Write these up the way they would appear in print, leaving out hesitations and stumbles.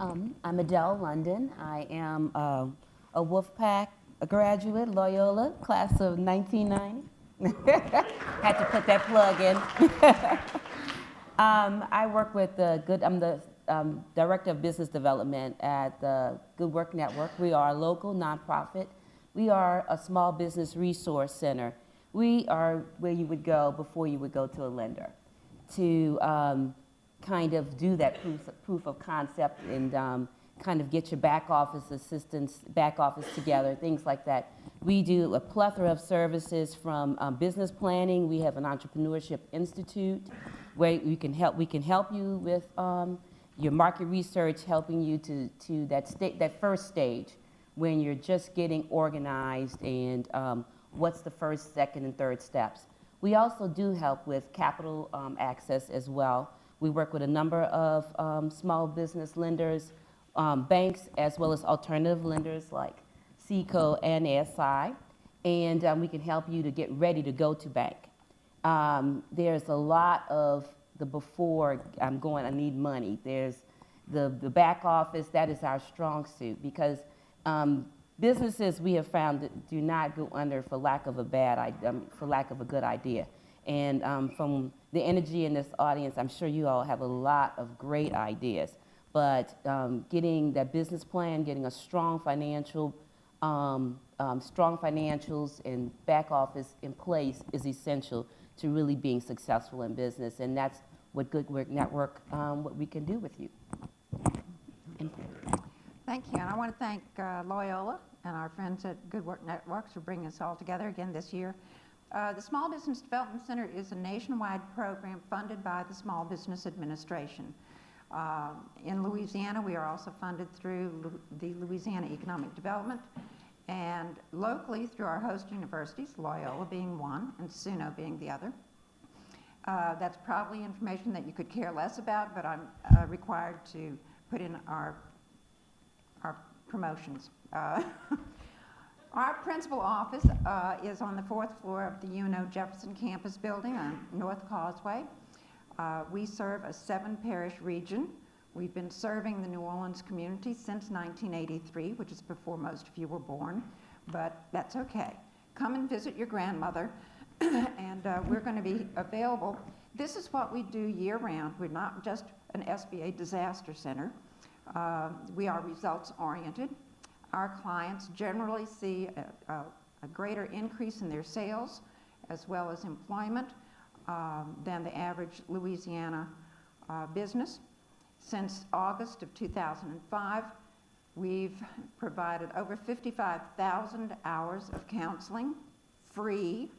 I'm Adele London. I am a Wolfpack graduate, Loyola, class of 1990. Had to put that plug in. I work with I'm the Director of Business Development at the Good Work Network. We are a local nonprofit. We are a small business resource center. We are where you would go before you would go to a lender to kind of do that proof of concept and kind of get your back office assistance, back office together, things like that. We do a plethora of services from business planning. We have an entrepreneurship institute where we can help you with your market research, helping you to that first stage when you're just getting organized and what's the first, second, and third steps. We also do help with capital access as well. We work with a number of small business lenders, banks, as well as alternative lenders like SECO and ASI, and we can help you to get ready to go to bank. There's a lot of the before I'm going, I need money. There's the back office, that is our strong suit, because businesses we have found that do not go under for lack of a good idea. And from the energy in this audience, I'm sure you all have a lot of great ideas. But getting that business plan, getting a strong financials and back office in place is essential to really being successful in business. And that's what Good Work Network, what we can do with you. Thank you, and I want to thank Loyola and our friends at Good Work Networks for bringing us all together again this year. The Small Business Development Center is a nationwide program funded by the Small Business Administration. In Louisiana, we are also funded through the Louisiana Economic Development, and locally through our host universities, Loyola being one and SUNO being the other. That's probably information that you could care less about, but I'm required to put in our promotions. Our principal office is on the 4th floor of the UNO Jefferson Campus building on North Causeway. We serve a 7-parish region. We've been serving the New Orleans community since 1983, which is before most of you were born, but that's okay. Come and visit your grandmother, and we're going to be available. This is what we do year-round. We're not just an SBA disaster center. We are results-oriented. Our clients generally see a greater increase in their sales as well as employment than the average Louisiana business. Since August of 2005, we've provided over 55,000 hours of counseling free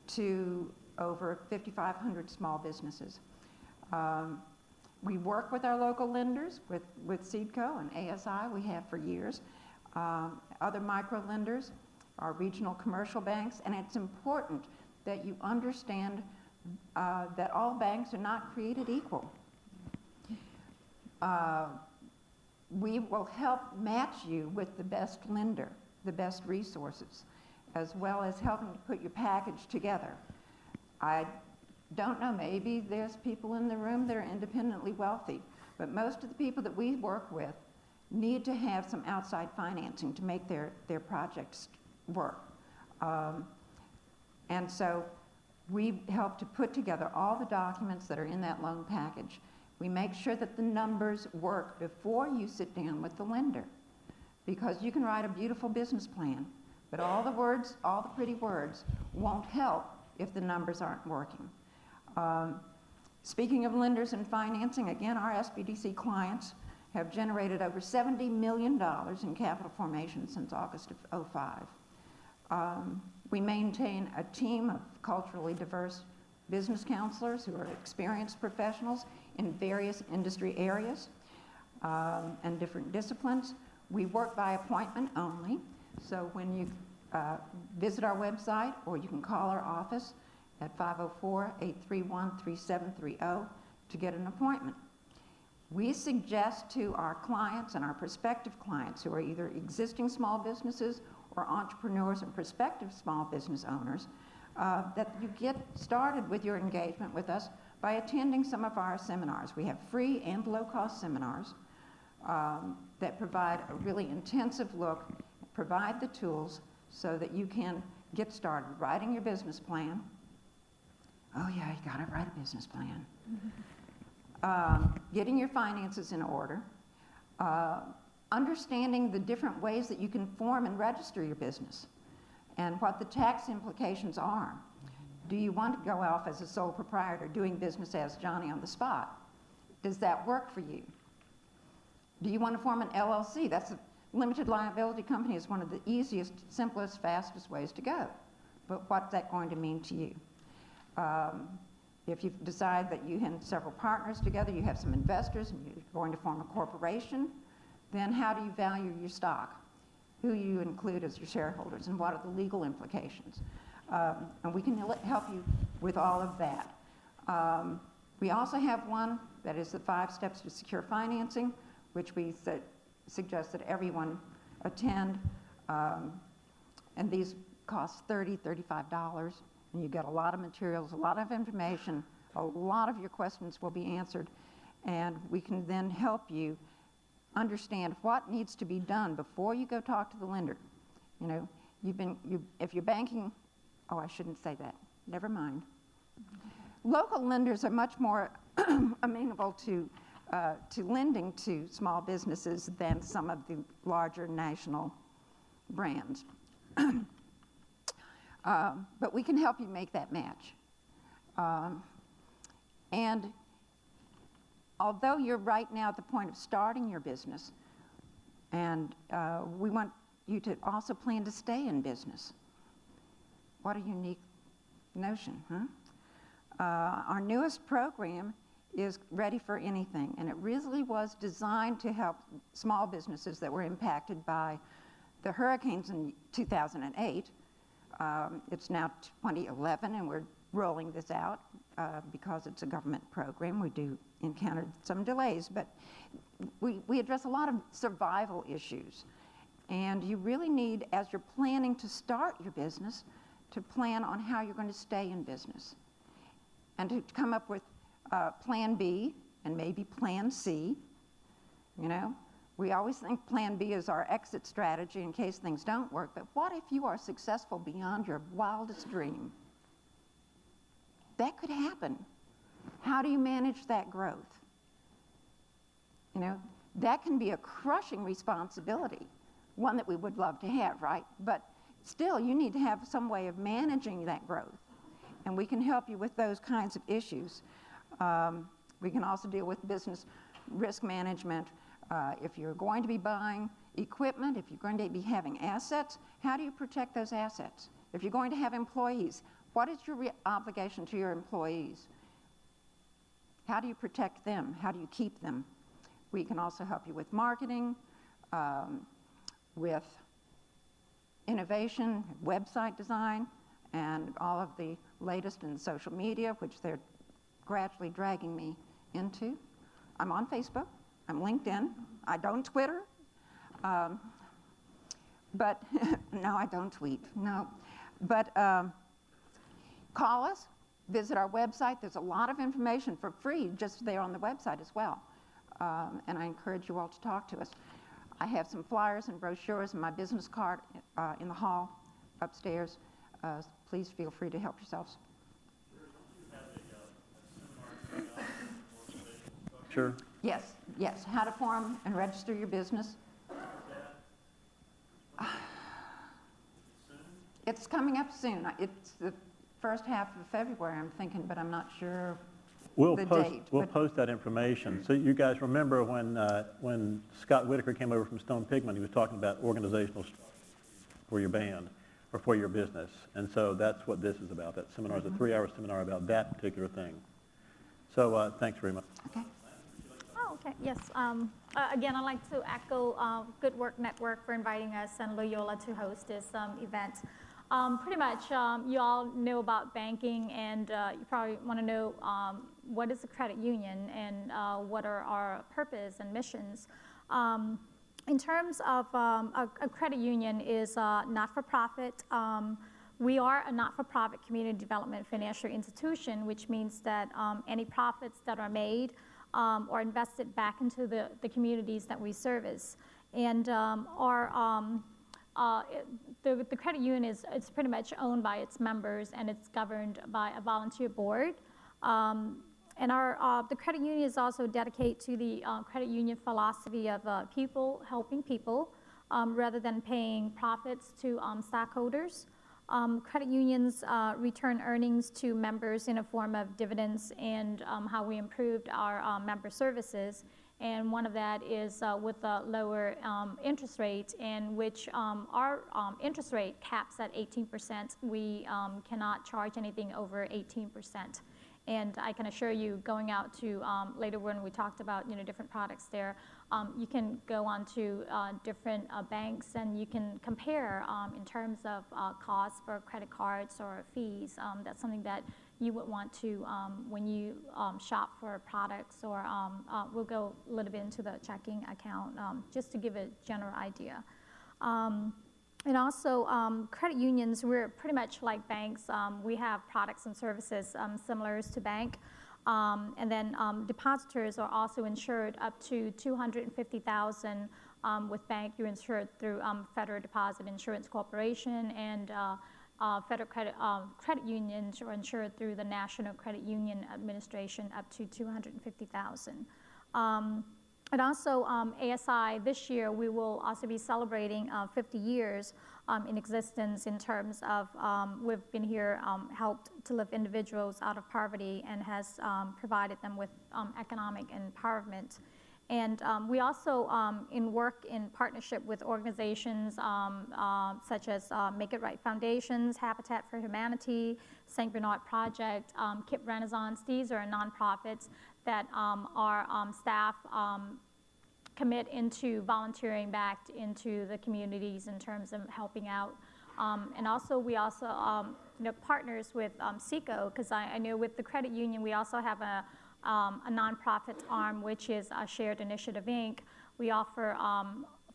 to over 5,500 small businesses. We work with our local lenders, with SEDCO and ASI, we have for years. Other micro lenders, our regional commercial banks, and it's important that you understand that all banks are not created equal. We will help match you with the best lender, the best resources, as well as helping to put your package together. I don't know, maybe there's people in the room that are independently wealthy, but most of the people that we work with need to have some outside financing to make their projects work. And so we help to put together all the documents that are in that loan package. We make sure that the numbers work before you sit down with the lender, because you can write a beautiful business plan, but all the words, all the pretty words won't help if the numbers aren't working. Speaking of lenders and financing, again, our SBDC clients have generated over $70 million in capital formation since August of '05. We maintain a team of culturally diverse business counselors who are experienced professionals in various industry areas and different disciplines. We work by appointment only, so when you visit our website, or you can call our office at 504-831-3730 to get an appointment. We suggest to our clients and our prospective clients who are either existing small businesses or entrepreneurs and prospective small business owners that you get started with your engagement with us by attending some of our seminars. We have free and low-cost seminars. that provide a really intensive look, provide the tools so that you can get started writing your business plan. Oh yeah, you gotta write a business plan. Getting your finances in order, understanding the different ways that you can form and register your business and what the tax implications are. Do you want to go off as a sole proprietor doing business as Johnny on the spot? Does that work for you? Do you want to form an LLC? That's a limited liability company is one of the easiest, simplest, fastest ways to go. But what's that going to mean to you? If you decide that you and several partners together, you have some investors and you're going to form a corporation, then how do you value your stock? Who you include as your shareholders and what are the legal implications? And we can help you with all of that. We also have one that is the 5 steps to secure financing, which we suggest that everyone attend. And these cost $30, $35. And you get a lot of materials, a lot of information, a lot of your questions will be answered, and we can then help you understand what needs to be done before you go talk to the lender. You know, if you're banking, oh, I shouldn't say that. Never mind. Local lenders are much more amenable to lending to small businesses than some of the larger national brands. But we can help you make that match. And although you're right now at the point of starting your business, and we want you to also plan to stay in business. What a unique notion, huh? Our newest program is Ready for Anything, and it really was designed to help small businesses that were impacted by the hurricanes in 2008. It's now 2011, and we're rolling this out because it's a government program. We do encounter some delays, but we address a lot of survival issues. And you really need, as you're planning to start your business, to plan on how you're going to stay in business. And to come up with Plan B and maybe Plan C. You know, we always think Plan B is our exit strategy in case things don't work, but what if you are successful beyond your wildest dream? That could happen. How do you manage that growth? You know, that can be a crushing responsibility, one that we would love to have, right? But still, you need to have some way of managing that growth, and we can help you with those kinds of issues. We can also deal with business risk management. If you're going to be buying equipment, if you're going to be having assets, how do you protect those assets? If you're going to have employees, what is your obligation to your employees? How do you protect them? How do you keep them? We can also help you with marketing, with innovation, website design, and all of the latest in social media, which they're gradually dragging me into. I'm on Facebook. I'm LinkedIn. I don't Twitter. But no, I don't tweet. No. But call us. Visit our website. There's a lot of information for free just there on the website as well. And I encourage you all to talk to us. I have some flyers and brochures and my business card in the hall upstairs. Please feel free to help yourselves. Sure. Yes, yes. How to form and register your business. It's coming up soon. It's the first half of February, I'm thinking, but I'm not sure the date. We'll post that information. So you guys remember when Scott Whitaker came over from Stone Pigment, he was talking about organizational for your band or for your business. And so that's what this is about. That seminar is a 3-hour seminar about that particular thing. So thanks very much. Okay. Oh, okay. Yes. Again, I'd like to echo Good Work Network for inviting us and Loyola to host this event. Pretty much, you all know about banking, and you probably want to know what is a credit union and what are our purpose and missions. In terms of a credit union is not-for-profit. We are a not-for-profit community development financial institution, which means that any profits that are made or invested back into the communities that we service. And the credit union it's pretty much owned by its members, and it's governed by a volunteer board. And the credit union is also dedicated to the credit union philosophy of people helping people rather than paying profits to stockholders. Credit unions return earnings to members in a form of dividends, and how we improved our member services. And one of that is with a lower interest rate, in which our interest rate caps at 18%. We cannot charge anything over 18%. And I can assure you, going out to later when we talked about different products there, you can go on to different banks, and you can compare in terms of costs for credit cards or fees. That's something that you would want to when you shop for products, or we'll go a little bit into the checking account just to give a general idea. And also, credit unions, we're pretty much like banks. We have products and services similar to bank. And then depositors are also insured up to $250,000. With bank, you're insured through Federal Deposit Insurance Corporation, and federal credit unions are insured through the National Credit Union Administration up to $250,000. And also, ASI, this year, we will also be celebrating 50 years in existence, in terms of we've been here, helped to lift individuals out of poverty, and has provided them with economic empowerment. And we also work in partnership with organizations such as Make It Right Foundations, Habitat for Humanity, St. Bernard Project, KIP Renaissance. These are nonprofits that our staff commit into volunteering back into the communities in terms of helping out. And also, we also partners with SECO, because I know with the credit union, we also have a nonprofit arm, which is Shared Initiative, Inc. We offer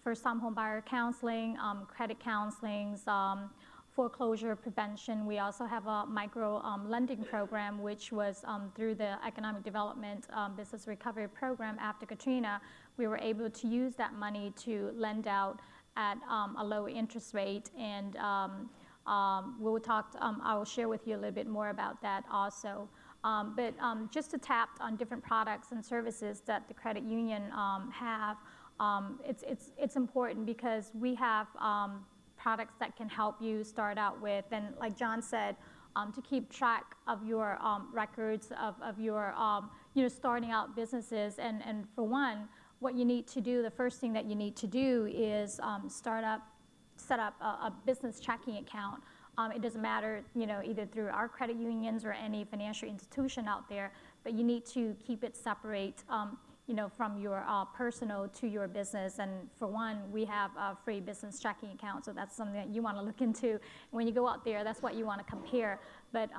first-time homebuyer counseling, credit counseling, foreclosure prevention. We also have a micro lending program, which was through the Economic Development Business Recovery Program after Katrina. We were able to use that money to lend out at a low interest rate, and we'll talk. I will share with you a little bit more about that also. But just to tap on different products and services that the credit union have, it's important, because we have products that can help you start out with, and like John said, to keep track of your records of your starting out businesses. And for one, what you need to do, the first thing that you need to do is set up a business checking account. It doesn't matter, either through our credit unions or any financial institution out there, but you need to keep it separate, from your personal to your business. And for one, we have a free business checking account, so that's something that you want to look into. When you go out there, that's what you want to compare. But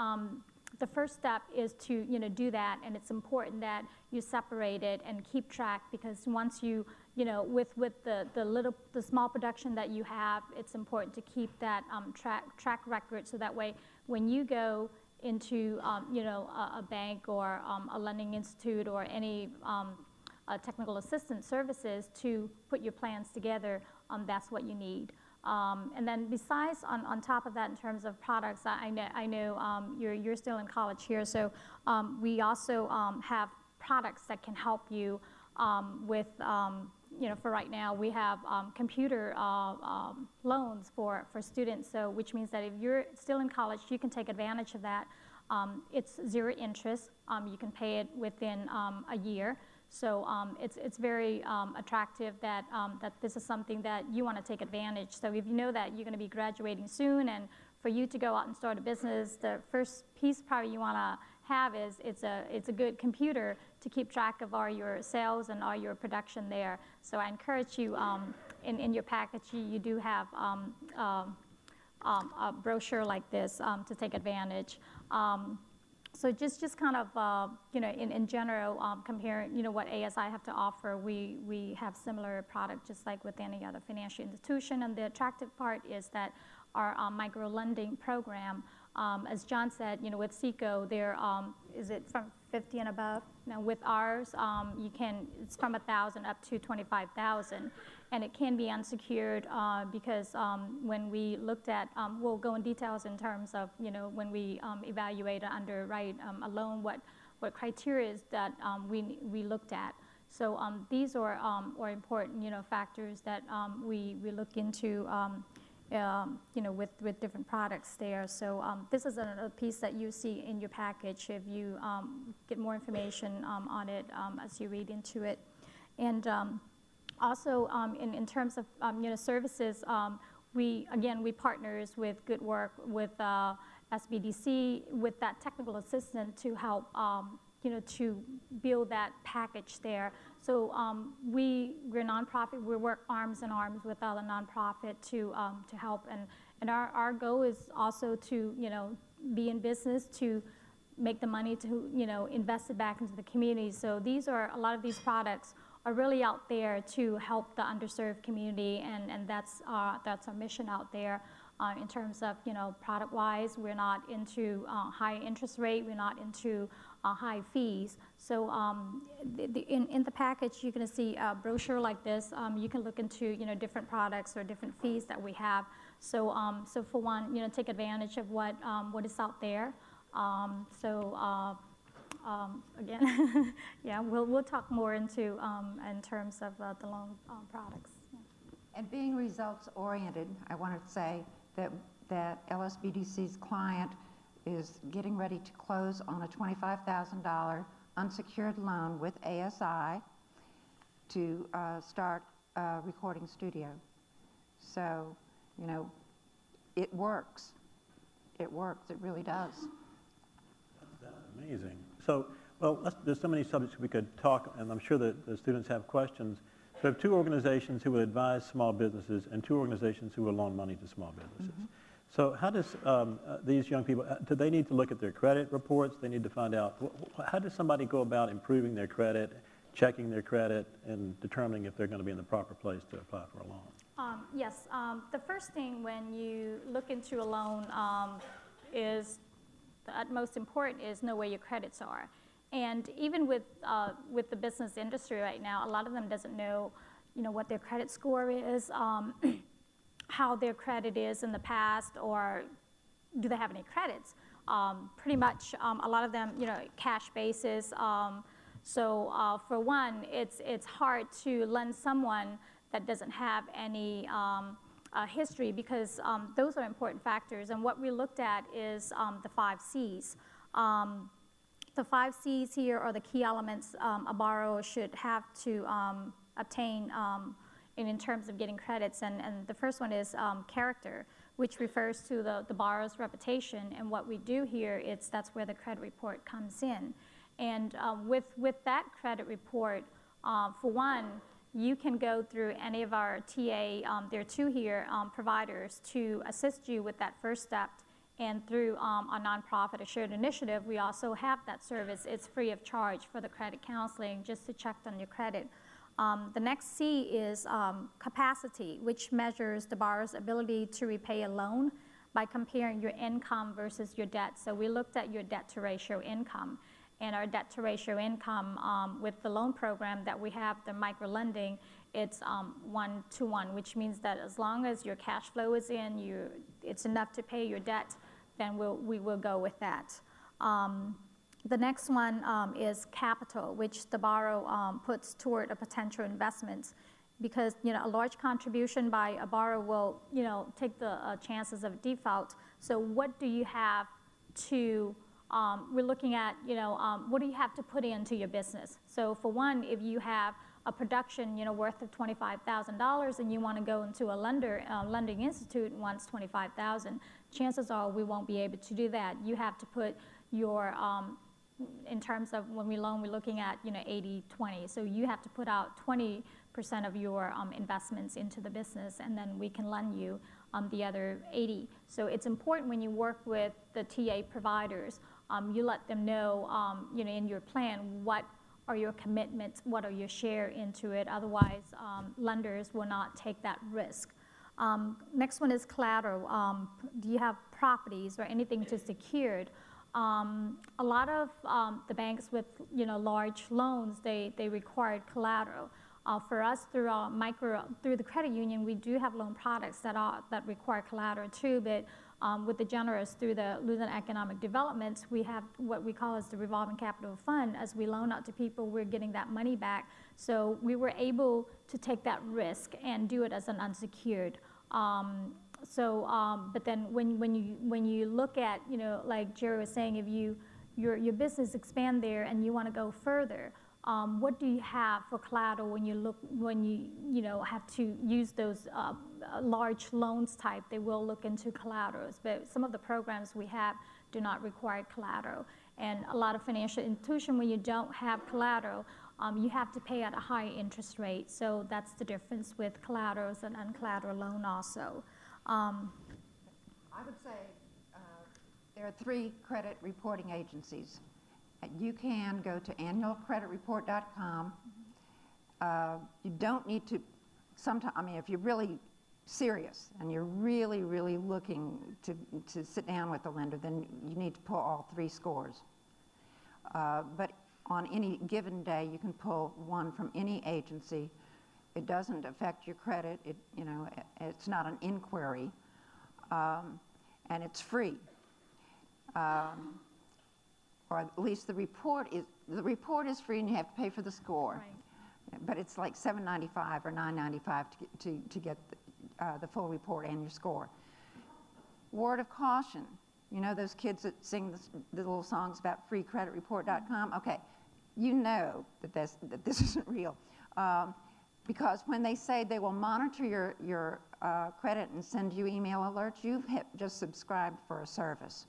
the first step is to, do that, and it's important that you separate it and keep track, because once you, with the small production that you have, it's important to keep that track record, so that way when you go into, a bank or a lending institute or any technical assistance services to put your plans together, that's what you need. And then besides, on top of that, in terms of products, I know you're still in college here, so we also have products that can help you with, for right now, we have computer loans for students, so which means that if you're still in college, you can take advantage of that. It's zero interest. You can pay it within a year. So it's very attractive that this is something that you want to take advantage. So if you know that you're going to be graduating soon, and for you to go out and start a business, the first piece probably you want to have is it's a good computer to keep track of all your sales and all your production there. So I encourage you, in your package, you do have a brochure like this to take advantage. So just kind of, in general, comparing, what ASI have to offer, we have similar product just like with any other financial institution. And the attractive part is that our micro lending program As John said, with SECO, there is it from 50 and above. Now with ours, it's from 1,000 up to 25,000, and it can be unsecured because when we looked at, we'll go in details in terms of when we evaluate or underwrite a loan, what criteria is that we looked at. So these are important factors that we look into. With different products there. So this is a piece that you see in your package if you get more information on it as you read into it. And also in terms of services, we partners with Good Work, with SBDC, with that technical assistant to help to build that package there. So we're a nonprofit. We work arms in arms with other nonprofit to help, and our goal is also to be in business to make the money to invest it back into the community. So a lot of these products are really out there to help the underserved community, and that's our mission out there. In terms of product-wise, we're not into high interest rate. We're not into high fees. So in the package, you're going to see a brochure like this. You can look into different products or different fees that we have. So so for one, take advantage of what is out there. Again, yeah, we'll talk more into in terms of the loan products. Yeah. And being results-oriented, I wanted to say that LSBDC's client is getting ready to close on a $25,000 unsecured loan with ASI to start a recording studio. So, it works. It works. It really does. That's amazing. So, well, there's so many subjects we could talk, and I'm sure that the students have questions. So we have two organizations who would advise small businesses and two organizations who will loan money to small businesses. Mm-hmm. So how does these young people, do they need to look at their credit reports? They need to find out, how does somebody go about improving their credit, checking their credit, and determining if they're going to be in the proper place to apply for a loan? Yes. The first thing when you look into a loan is the utmost important is know where your credits are. And even with the business industry right now, a lot of them doesn't know, what their credit score is, how their credit is in the past, or do they have any credits? Pretty much, a lot of them, cash basis. So for one, it's hard to lend someone that doesn't have any history, because those are important factors. And what we looked at is the 5 C's. The 5 C's here are the key elements a borrower should have to obtain in terms of getting credits. And the first one is character, which refers to the borrower's reputation. And what we do here, that's where the credit report comes in. And with that credit report, for one, you can go through any of our TA, there are 2 here, providers to assist you with that first step. And through our nonprofit Assured Initiative, we also have that service. It's free of charge for the credit counseling, just to check on your credit. The next C is capacity, which measures the borrower's ability to repay a loan by comparing your income versus your debt. So we looked at your debt to ratio income. And our debt to ratio income with the loan program that we have, the micro lending, it's 1 to 1, which means that as long as your cash flow is in, it's enough to pay your debt, then we will go with that. The next one is capital, which the borrower puts toward a potential investment, because a large contribution by a borrower will take the chances of default. So what do you have to we're looking at, what do you have to put into your business? So for one, if you have a production, worth of $25,000 and you want to go into a lending institute and wants $25,000, chances are we won't be able to do that. You have to put your, in terms of when we loan, we're looking at, 80-20. So you have to put out 20% of your investments into the business, and then we can lend you the other 80. So it's important when you work with the TA providers, you let them know, in your plan, what are your commitments, what are your share into it. Otherwise, lenders will not take that risk. Next one is collateral. Do you have properties or anything to secured, a lot of the banks with large loans, they required collateral. For us, through the credit union, we do have loan products that require collateral too. But with the generous, through the Louisiana Economic Development, we have what we call as the revolving capital fund. As we loan out to people, we're getting that money back. So we were able to take that risk and do it as an unsecured. But then when you look at, like Jerry was saying, if your business expand there and you want to go further, what do you have for collateral when you have to use those large loans type? They will look into collaterals, but some of the programs we have do not require collateral. And a lot of financial institutions, when you don't have collateral, you have to pay at a higher interest rate. So that's the difference with collaterals and uncollateral loan also. I would say there are 3 credit reporting agencies. You can go to annualcreditreport.com. You don't need to, if you're really serious and you're really, really looking to sit down with the lender, then you need to pull all 3 scores. But on any given day, you can pull one from any agency. It doesn't affect your credit. It's not an inquiry, and it's free. Or at least the report is free, and you have to pay for the score. Right. But it's like $7.95 or $9.95 to get the full report and your score. Word of caution. You know those kids that sing the little songs about freecreditreport.com? Okay, you know that this isn't real. Because when they say they will monitor your credit and send you email alerts, you've just subscribed for a service.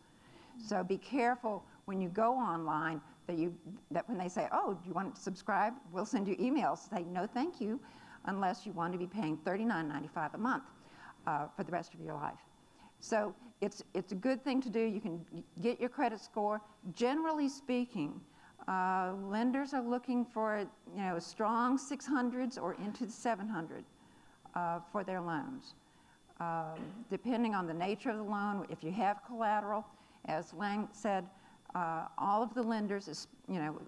So be careful when you go online that when they say, oh, do you want to subscribe? We'll send you emails. Say, no, thank you, unless you want to be paying $39.95 a month for the rest of your life. So it's a good thing to do. You can get your credit score. Generally speaking, lenders are looking for strong 600s or into the 700 for their loans. Depending on the nature of the loan, if you have collateral, as Lang said, all of the lenders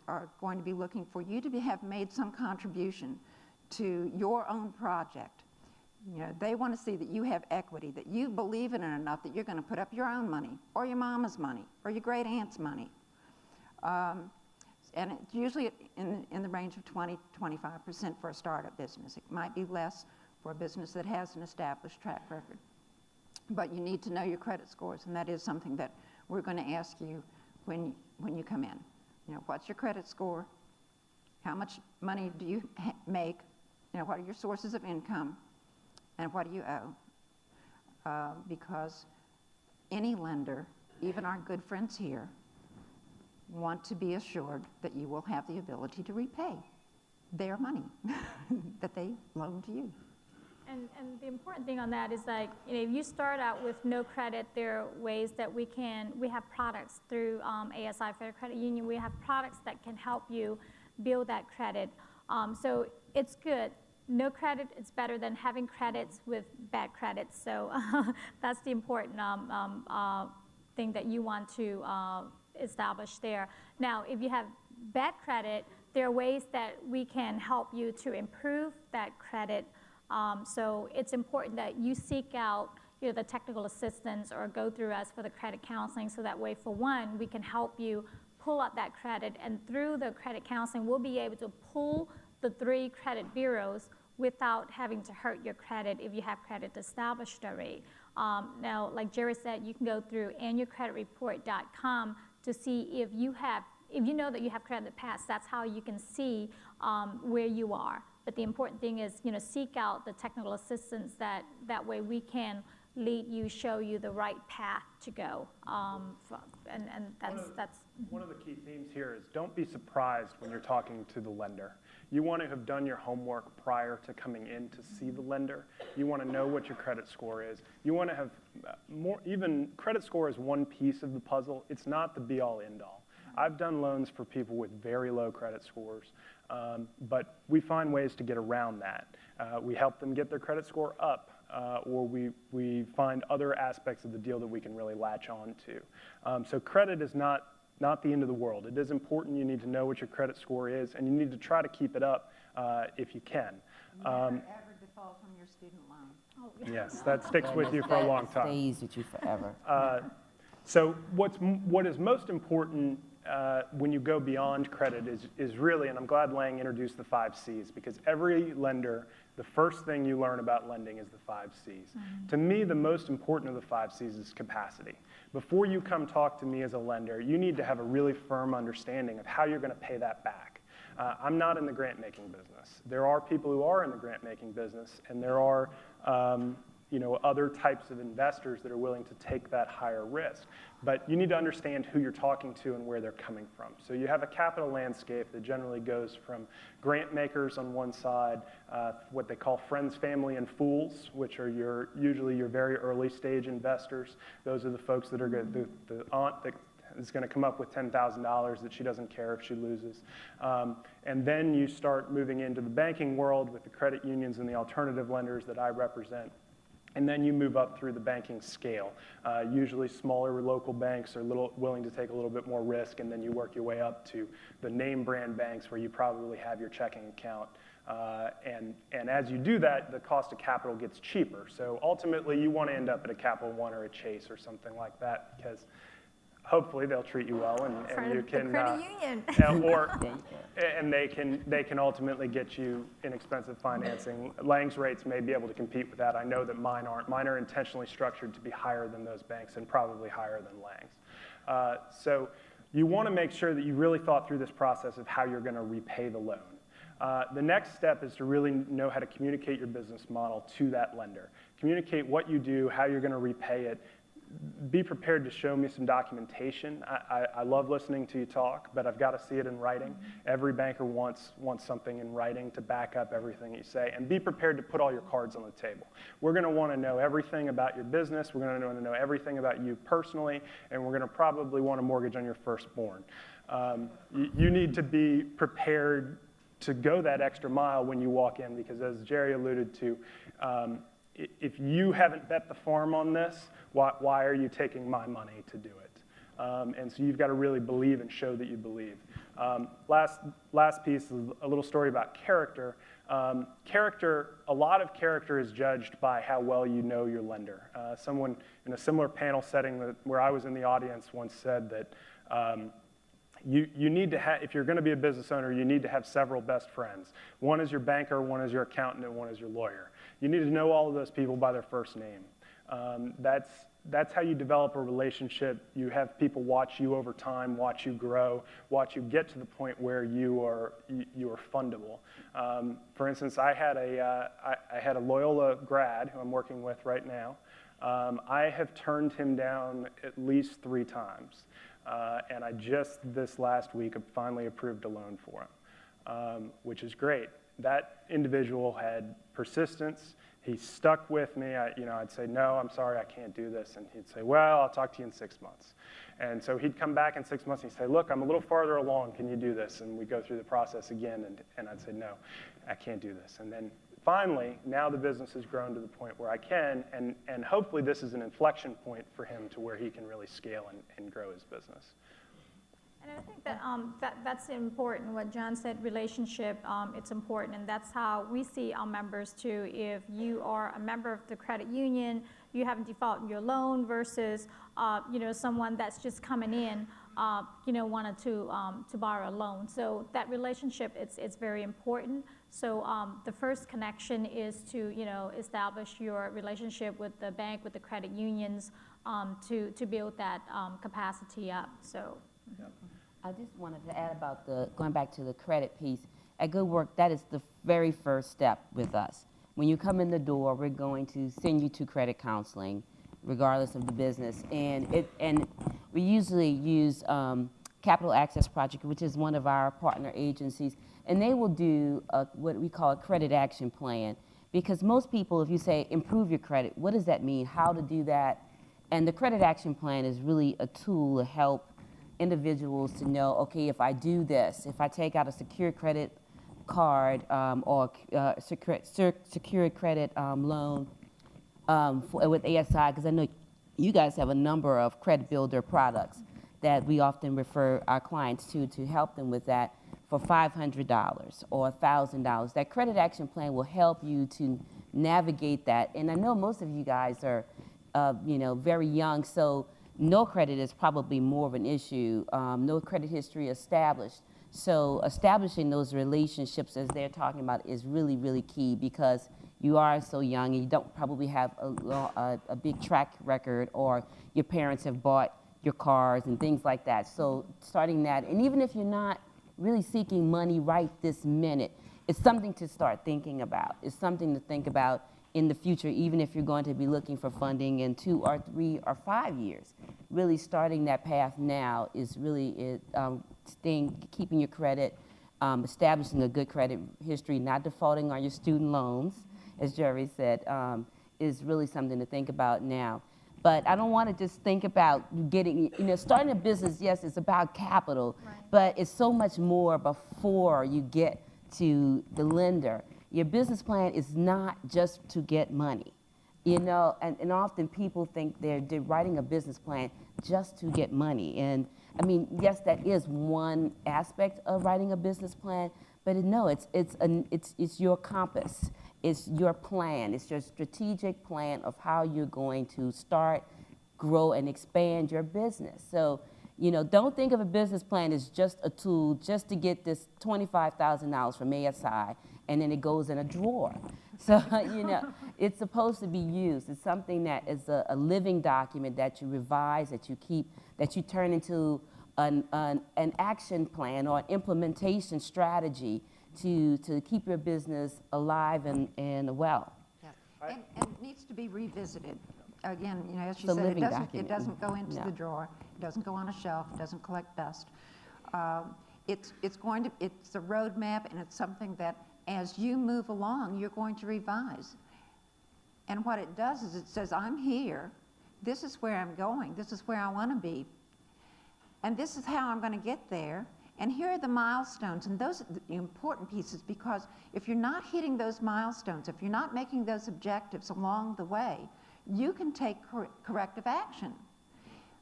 are going to be looking for you to have made some contribution to your own project. They want to see that you have equity, that you believe in it enough that you're going to put up your own money, or your mama's money, or your great aunt's money. And it's usually in the range of 20-25% for a startup business. It might be less for a business that has an established track record. But you need to know your credit scores, and that is something that we're going to ask you when you come in. What's your credit score? How much money do you make? What are your sources of income? And what do you owe? Because any lender, even our good friends here, want to be assured that you will have the ability to repay their money that they loan to you. And the important thing on that is like, if you start out with no credit, there are ways that we have products through ASI Fair Credit Union. We have products that can help you build that credit. So it's good. No credit is better than having credits with bad credits. So that's the important thing that you want to establish there. Now, if you have bad credit, there are ways that we can help you to improve that credit. So it's important that you seek out the technical assistance or go through us for the credit counseling, so that way, for one, we can help you pull up that credit, and through the credit counseling, we'll be able to pull the 3 credit bureaus without having to hurt your credit if you have credit established already. Now, like Jerry said, you can go through annualcreditreport.com to see if you know that you have credit in the past. That's how you can see where you are. But the important thing is, seek out the technical assistance that way we can lead you, show you the right path to go. And that's one of the key themes here is don't be surprised when you're talking to the lender. You want to have done your homework prior to coming in to see the lender. You want to know what your credit score is. You want to have even credit score is one piece of the puzzle. It's not the be-all, end-all. I've done loans for people with very low credit scores, but we find ways to get around that. We help them get their credit score up. or we find other aspects of the deal that we can really latch on to. So credit is not the end of the world. It is important. You need to know what your credit score is, and you need to try to keep it up if you can. Never ever default on your student loan. Oh, Yes, that sticks with you for a long time. Stays with you forever. So what is most important when you go beyond credit is really, and I'm glad Lang introduced the 5 C's, because every lender, the first thing you learn about lending is the 5 C's. To me, the most important of the 5 C's is capacity. Before you come talk to me as a lender, you need to have a really firm understanding of how you're going to pay that back. I'm not in the grant-making business. There are people who are in the grant-making business, and there are other types of investors that are willing to take that higher risk. But you need to understand who you're talking to and where they're coming from. So you have a capital landscape that generally goes from grant makers on one side, what they call friends, family, and fools, which are usually your very early stage investors. Those are the folks that are good, the aunt that is going to come up with $10,000 that she doesn't care if she loses. And then you start moving into the banking world with the credit unions and the alternative lenders that I represent. And then you move up through the banking scale. Usually smaller local banks are willing to take a little bit more risk, and then you work your way up to the name brand banks where you probably have your checking account. And as you do that, the cost of capital gets cheaper. So ultimately, you want to end up at a Capital One or a Chase or something like that, because hopefully they'll treat you well, and you can the credit union. And they can ultimately get you inexpensive financing. Lang's rates may be able to compete with that. I know that mine aren't. Mine are intentionally structured to be higher than those banks and probably higher than Lang's. So you want to make sure that you really thought through this process of how you're going to repay the loan. The next step is to really know how to communicate your business model to that lender. Communicate what you do, how you're going to repay it. Be prepared to show me some documentation. I love listening to you talk, but I've got to see it in writing. Every banker wants something in writing to back up everything you say. And be prepared to put all your cards on the table. We're going to want to know everything about your business. We're going to want to know everything about you personally. And we're going to probably want a mortgage on your firstborn. You need to be prepared to go that extra mile when you walk in, because as Jerry alluded to, if you haven't bet the farm on this, why are you taking my money to do it? And so you've got to really believe and show that you believe. Last piece is a little story about character. A lot of character is judged by how well you know your lender. Someone in a similar panel setting where I was in the audience once said that you need to have, if you're going to be a business owner, you need to have several best friends. One is your banker, one is your accountant, and one is your lawyer. You need to know all of those people by their first name. That's how you develop a relationship. You have people watch you over time, watch you grow, watch you get to the point where you are fundable. For instance, I had a Loyola grad who I'm working with right now. I have turned him down at least 3 times. And I just this last week finally approved a loan for him, which is great. That individual had persistence. He stuck with me. I'd say, no, I'm sorry, I can't do this. And he'd say, well, I'll talk to you in 6 months. And so he'd come back in 6 months and he'd say, look, I'm a little farther along. Can you do this? And we'd go through the process again. And I'd say, no, I can't do this. And then finally, now the business has grown to the point where I can. And hopefully this is an inflection point for him to where he can really scale and grow his business. And I think that that's important. What John said, relationship, it's important, and that's how we see our members too. If you are a member of the credit union, you haven't defaulted your loan versus someone that's just coming in, wanted to borrow a loan. So that relationship, it's very important. So the first connection is to establish your relationship with the bank, with the credit unions, to build that capacity up. So. Yeah. I just wanted to add about going back to the credit piece. At Good Work, that is the very first step with us. When you come in the door, we're going to send you to credit counseling, regardless of the business. And we usually use Capital Access Project, which is one of our partner agencies, and they will do what we call a credit action plan. Because most people, if you say improve your credit, what does that mean? How to do that? And the credit action plan is really a tool to help individuals to know, okay, if I do this, if I take out a secure credit card or secure credit loan, with ASI, because I know you guys have a number of credit builder products that we often refer our clients to help them with that for $500 or $1,000. That credit action plan will help you to navigate that. And I know most of you guys are, very young, so no credit is probably more of an issue. No credit history established. So establishing those relationships, as they're talking about, is really, really key, because you are so young and you don't probably have a big track record, or your parents have bought your cars and things like that. So starting that, and even if you're not really seeking money right this minute, it's something to start thinking about. It's something to think about in the future, even if you're going to be looking for funding in 2 or 3 or 5 years. Really starting that path now is really keeping your credit, establishing a good credit history, not defaulting on your student loans, as Jerry said, is really something to think about now. But I don't want to just think about getting, starting a business, yes, it's about capital, Right. but it's so much more before you get to the lender. Your business plan is not just to get money, and often people think they're writing a business plan just to get money. And I mean, yes, that is one aspect of writing a business plan, but it's your compass. It's your plan. It's your strategic plan of how you're going to start, grow, and expand your business. So, don't think of a business plan as just a tool just to get this $25,000 from ASI, and then it goes in a drawer. So, it's supposed to be used. It's something that is a living document that you revise, that you keep, that you turn into an action plan or an implementation strategy to keep your business alive and well. Yeah. And it needs to be revisited. Again, as you It's a said, living it document. doesn't go into No. the drawer. It doesn't go on a shelf. It doesn't collect dust. It's a roadmap, and it's something that as you move along, you're going to revise. And what it does is it says, I'm here. This is where I'm going. This is where I want to be. And this is how I'm going to get there. And here are the milestones, and those are the important pieces, because if you're not hitting those milestones, if you're not making those objectives along the way, you can take corrective action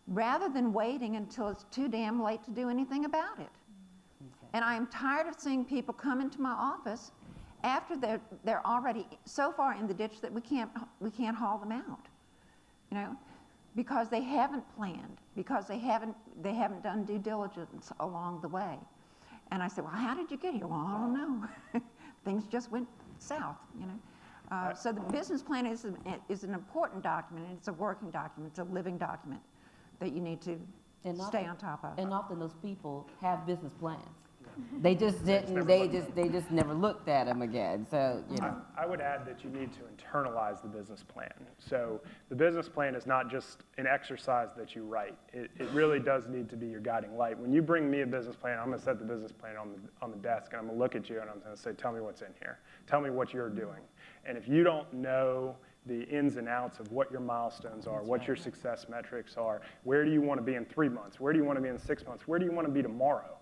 rather than waiting until it's too damn late to do anything about it. Okay. And I am tired of seeing people come into my office after they're already so far in the ditch that we can't haul them out, because they haven't planned, because they haven't done due diligence along the way. And I said, well, how did you get here? Well, I don't know. Things just went south, So the business plan is an important document, and it's a working document. It's a living document that you need to stay on top of. And often those people have business plans. They just didn't. They just never looked at them again. So I would add that you need to internalize the business plan. So the business plan is not just an exercise that you write. It really does need to be your guiding light. When you bring me a business plan, I'm going to set the business plan on the desk, and I'm going to look at you and I'm going to say, tell me what's in here. Tell me what you're doing. And if you don't know the ins and outs of what your milestones are, what your success metrics are, where do you want to be in 3 months, where do you want to be in 6 months, where do you want to be tomorrow?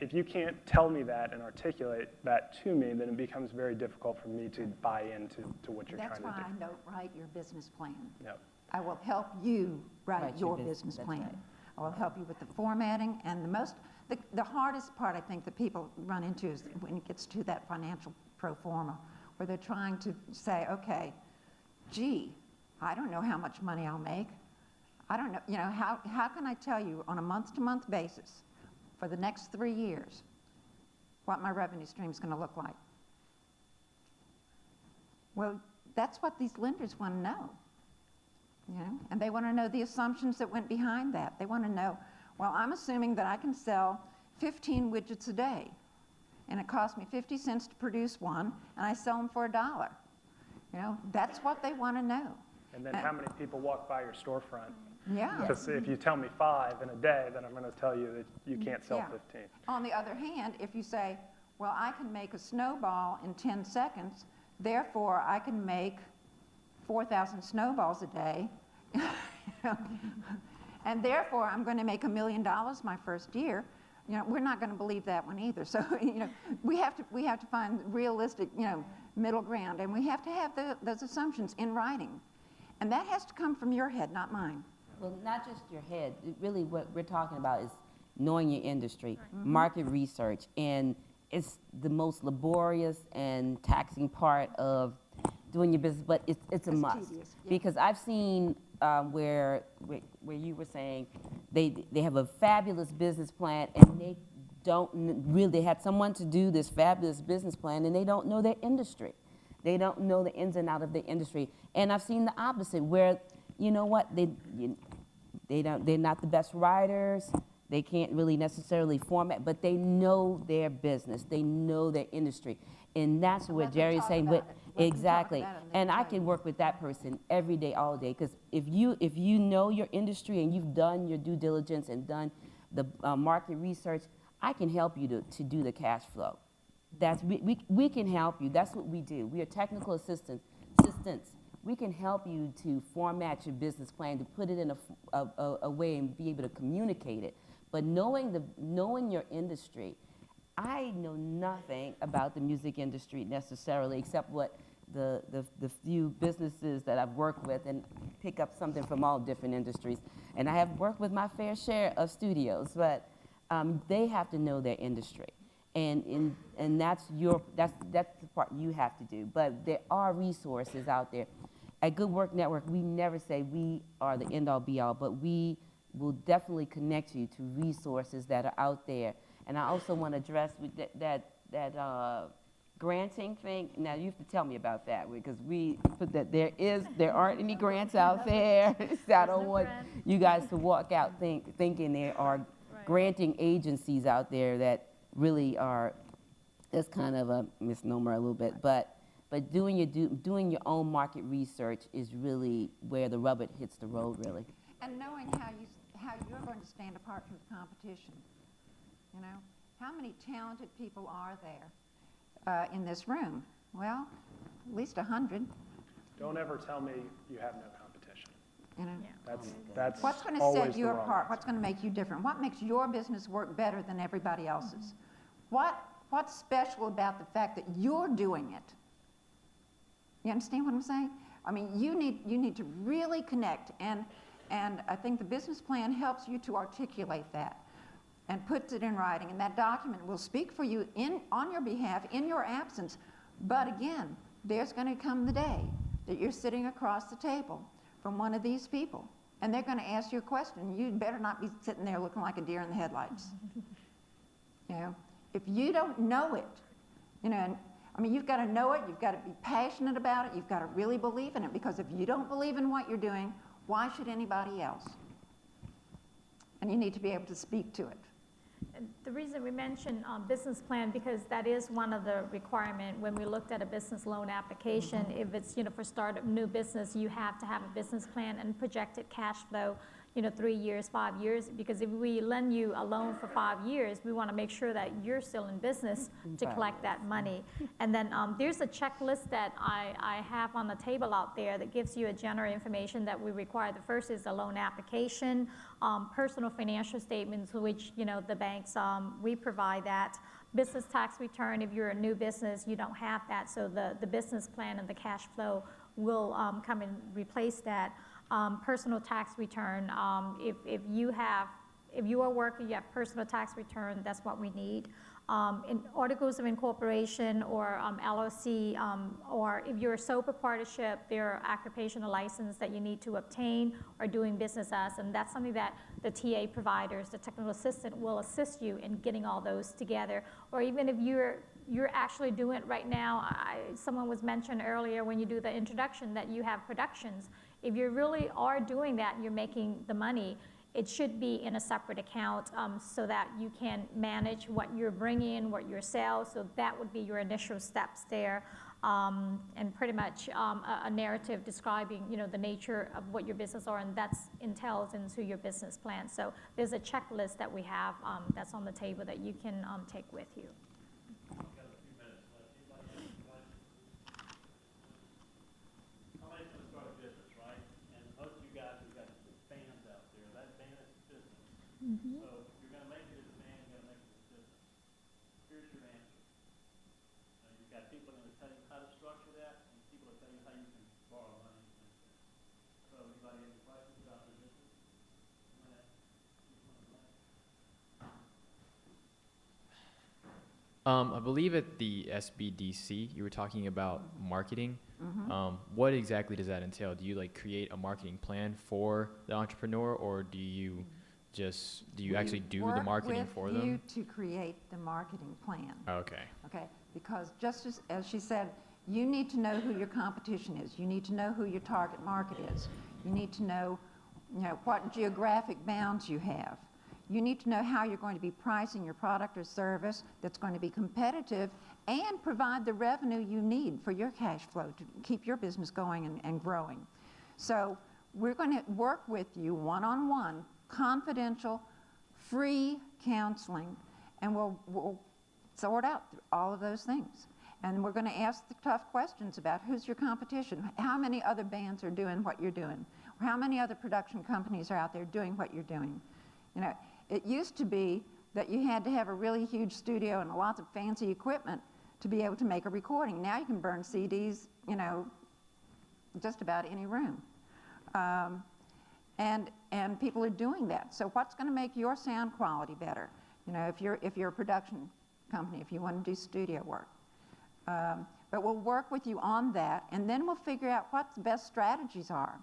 If you can't tell me that and articulate that to me, then it becomes very difficult for me to buy into what you're trying to do. That's why I don't write your business plan. Yep. I will help you write your business plan. right. I will help you with the formatting, and the hardest part I think that people run into is when it gets to that financial pro forma, where they're trying to say, okay, gee, I don't know how much money I'll make. I don't know, how can I tell you on a month-to-month basis for the next 3 years what my revenue stream is going to look like? Well, that's what these lenders want to know, and they want to know the assumptions that went behind that. They want to know, well, I'm assuming that I can sell 15 widgets a day, and it costs me 50 cents to produce one, and I sell them for $1. That's what they want to know. And then how many people walk by your storefront? Yeah. Because if you tell me 5 in a day, then I'm going to tell you that you can't sell 15. On the other hand, if you say, well, I can make a snowball in 10 seconds, therefore I can make 4,000 snowballs a day, and therefore I'm going to make $1 million my first year, we're not going to believe that one either. So, we have to find realistic, middle ground, and we have to have those assumptions in writing. And that has to come from your head, not mine. Well, not just your head. Really, what we're talking about is knowing your industry, market research, and it's the most laborious and taxing part of doing your business, but it's a It's must. tedious, yeah. Because I've seen where you were saying they have a fabulous business plan and they don't really, they had someone to do this fabulous business plan and they don't know their industry. They don't know the ins and out of the industry. And I've seen the opposite where, you know what, they're not the best writers. They can't really necessarily format, but they know their business. They know their industry. And that's what let them Jerry is talk saying. about But it. Let them talk exactly. about it and they'll And I tell you. can work with that person every day, all day. Because if you know your industry and you've done your due diligence and done the market research, I can help you to do the cash flow. We can help you. That's what we do. We are technical assistants. We can help you to format your business plan, to put it in a way and be able to communicate it. But knowing your industry, I know nothing about the music industry necessarily, except what the few businesses that I've worked with and pick up something from all different industries. And I have worked with my fair share of studios, but they have to know their industry. And that's the part you have to do. But there are resources out there. At Good Work Network, we never say we are the end-all be-all, but we will definitely connect you to resources that are out there. And I also want to address with that granting thing. Now you have to tell me about that because we put that there aren't any grants out there. So I don't want you guys to walk out thinking there are granting agencies out there that really are. That's kind of a misnomer a little bit, but doing your own market research is really where the rubber hits the road, really. And knowing how you're going to stand apart from the competition. You know, how many talented people are there in this room? Well, at least 100. Don't ever tell me you have no competition. You know, That's what's going to always set the you wrong apart? answer. What's going to make you different? What makes your business work better than everybody else's? What's special about the fact that you're doing it? You understand what I'm saying? I mean, you need to really connect, and I think the business plan helps you to articulate that and puts it in writing, and that document will speak for you on your behalf in your absence. But again, there's going to come the day that you're sitting across the table from one of these people, and they're going to ask you a question. You better not be sitting there looking like a deer in the headlights. You know, if you don't know it, you know, and, I mean, you've got to know it, you've got to be passionate about it, you've got to really believe in it, because if you don't believe in what you're doing, why should anybody else? And you need to be able to speak to it. And the reason we mention business plan, because that is one of the requirement when we looked at a business loan application. If it's, for start a new business, you have to have a business plan and projected cash flow, 3 years, 5 years, because if we lend you a loan for 5 years, we want to make sure that you're still in business to collect that money. And then there's a checklist that I have on the table out there that gives you a general information that we require. The first is the loan application, personal financial statements, which, the banks, we provide that. Business tax return, if you're a new business, you don't have that, so the business plan and the cash flow will come and replace that. Personal tax return, if you are working, you have personal tax return, that's what we need. In articles of incorporation or LLC, or if you're a sole proprietorship, there are occupational license that you need to obtain or doing business as, and that's something that the TA providers, the technical assistant, will assist you in getting all those together. Or even if you're actually doing it right now, someone was mentioned earlier when you do the introduction that you have productions. If you really are doing that, you're making the money, it should be in a separate account so that you can manage what you're bringing in, what you sell. So that would be your initial steps there, and pretty much a narrative describing, the nature of what your business are, and that entails into your business plan. So there's a checklist that we have that's on the table that you can take with you. Mm-hmm. So if you're going to make it as a man, you've got to make it as a business. Here's your answer. You've got people that are going to tell you how to structure that, and people that tell you how you can borrow money. I believe at the SBDC, you were talking about marketing. What exactly does that entail? Do you like create a marketing plan for the entrepreneur, or do you actually do the marketing for them? Work with you to create the marketing plan. Okay. Okay, because just as she said, you need to know who your competition is. You need to know who your target market is. You need to know, what geographic bounds you have. You need to know how you're going to be pricing your product or service that's going to be competitive and provide the revenue you need for your cash flow to keep your business going and growing. So we're going to work with you one-on-one, confidential, free counseling, and we'll sort out all of those things. And we're going to ask the tough questions about who's your competition, how many other bands are doing what you're doing, or how many other production companies are out there doing what you're doing. It used to be that you had to have a really huge studio and lots of fancy equipment to be able to make a recording. Now you can burn CDs, just about any room. And people are doing that. So what's going to make your sound quality better? If you're a production company, if you want to do studio work. But we'll work with you on that, and then we'll figure out what the best strategies are.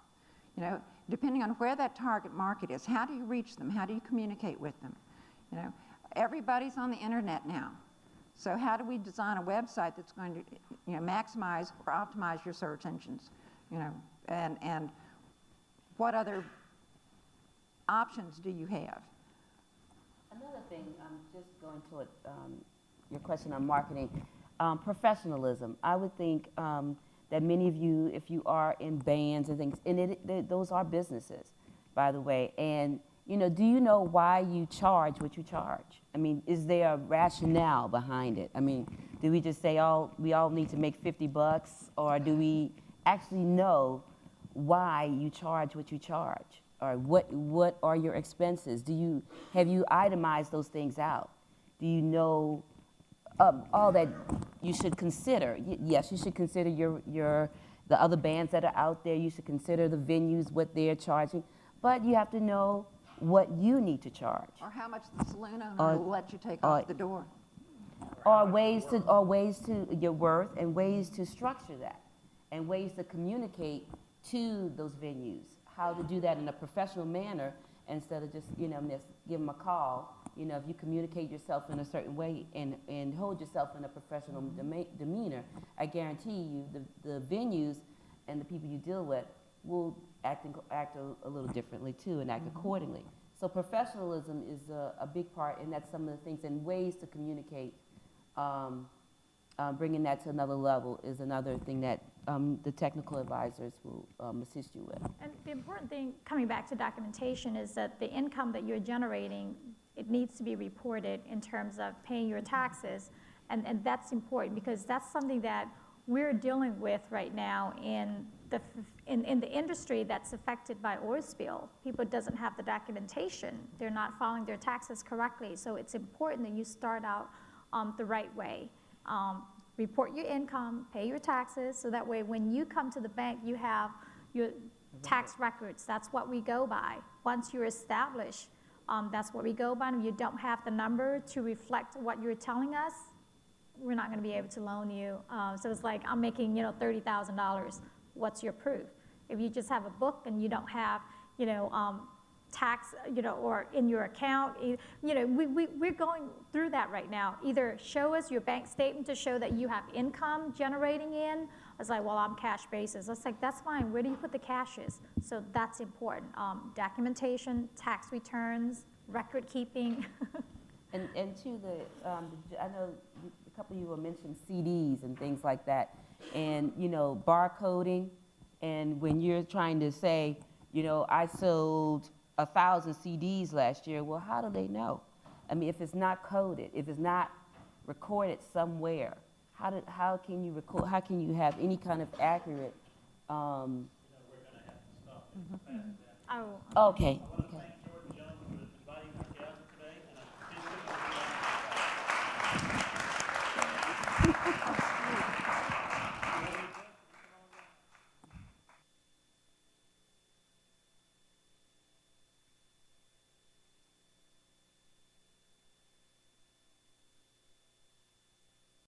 Depending on where that target market is, how do you reach them? How do you communicate with them? Everybody's on the internet now. So how do we design a website that's going to maximize or optimize your search engines? And what other options do you have? Another thing, just going to your question on marketing, professionalism. I would think that many of you, if you are in bands and things, and those are businesses, by the way, and do you know why you charge what you charge? I mean, is there a rationale behind it? I mean, do we just say we all need to make $50, or do we actually know why you charge what you charge, or what are your expenses? Have you itemized those things out? Do you know all that you should consider? Yes, you should consider the other bands that are out there. You should consider the venues, what they're charging, but you have to know what you need to charge. Or how much the saloon owner will let you take off the door. Or ways to your worth, and ways to structure that, and ways to communicate to those venues. How to do that in a professional manner instead of just just give them a call. If you communicate yourself in a certain way and hold yourself in a professional demeanor, I guarantee you the venues and the people you deal with will act a little differently too, and act accordingly. So professionalism is a big part, and that's some of the things and ways to communicate. Bringing that to another level is another thing that the technical advisors will assist you with. And the important thing, coming back to documentation, is that the income that you're generating, it needs to be reported in terms of paying your taxes, and that's important because that's something that we're dealing with right now in the industry that's affected by oil spill. People doesn't have the documentation. They're not filing their taxes correctly, so it's important that you start out the right way. Report your income, pay your taxes, so that way when you come to the bank, you have your tax records. That's what we go by. Once you're established, that's what we go by. And if you don't have the number to reflect what you're telling us, we're not going to be able to loan you. So it's like, I'm making $30,000. What's your proof? If you just have a book and you don't have tax, or in your account, we're going through that right now. Either show us your bank statement to show that you have income generating in. It's like, well, I'm cash basis. It's like, that's fine. Where do you put the cashes? So that's important. Documentation, tax returns, record keeping. and to I know a couple of you will mention CDs and things like that, and barcoding, and when you're trying to say, I sold 1,000 CDs last year. Well, how do they know? I mean, if it's not coded, if it's not recorded somewhere, how can you record? How can you have any kind of accurate? Oh. Okay.